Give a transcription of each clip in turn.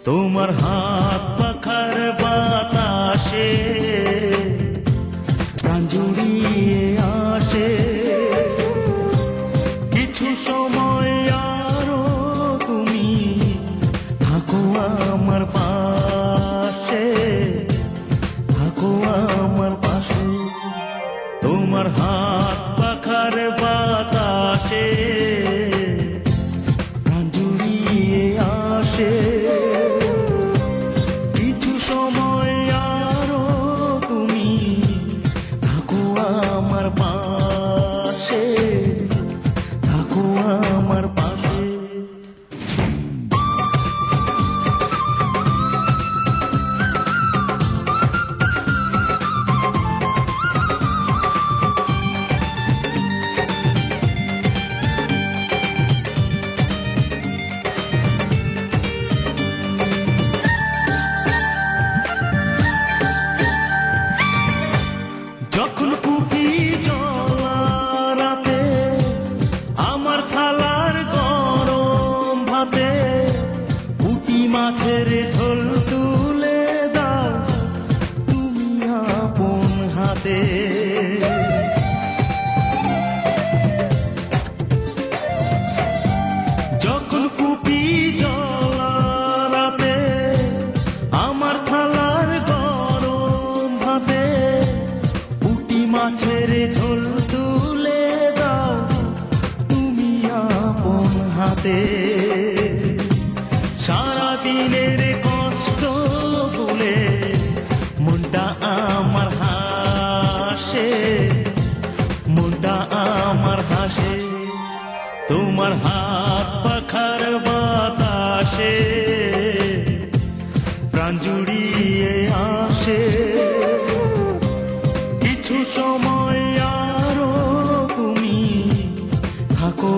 তোমার হাত পাখার বাতাসে প্রাণ জুড়িয়ে আসে। কিছু সময় আরো তুমি থাকো আমার পাশে, থাকো আমার পাশে। তোমার হাত পাখার বাতাসে প্রাণ জুড়িয়ে আসে। কিছু সময় আরো তুমি থাকো আমার পাশে, থাকো আমার পাশে। যখন কুপি জ্বলা রাতে আমার থালার গরম ভাতে পুঁটি মাছের ঝোল তুলে দাও তুমি আপন হাতে। যখন কুপি জ্বলা রাতে আমার থালার গরম ভাতে মাছের ঝোল তুলে দাও তুমি আপন হাতে। সারাদিনের কষ্ট ভুলে মনটা আমার হাসে, মনটা আমার হাসে। তোমার হাত পাখার বাতাসে প্রাণ জুড়িয়ে আসে। কিছু সময় আরো তুমি থাকো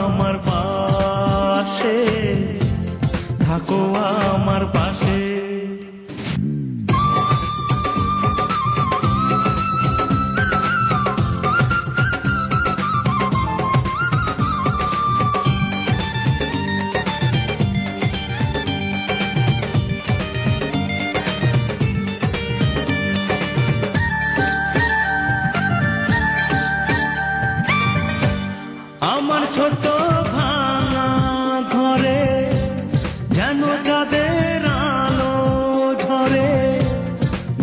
আমার পাশে, থাকো আমার পাশে। আমার ছোট ভাঙা ঘরে যেন চাঁদের আলো ঝরে।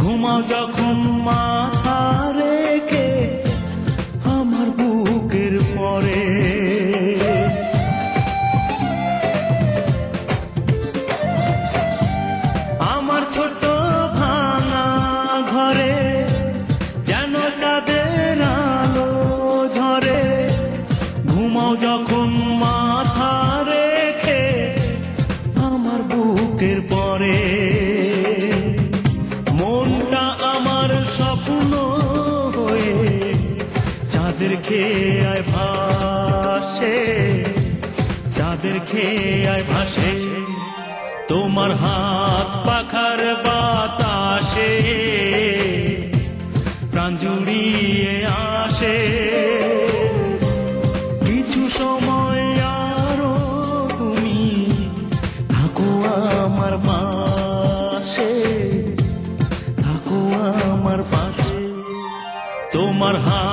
ঘুমাও যখন মাথা রেখে আমার বুকের পরে। আমার ছোট ভাঙা ঘরে যেন চাঁদের আলো ঝরে। ঘুমাও যখন মাথা রেখে আমার বুকের পরে। মনটা আমার স্বপ্ন হয়ে চাঁদের খেয়ায় ভাসে, চাঁদের খেয়ায় ভাসে। তোমার হাত পাখার বাতাসে প্রাণ জুড়িয়ে আসে। কিছু সময় আরো তুমি থাকো আমার পাশে, থাকো আমার পাশে। তোমার হাত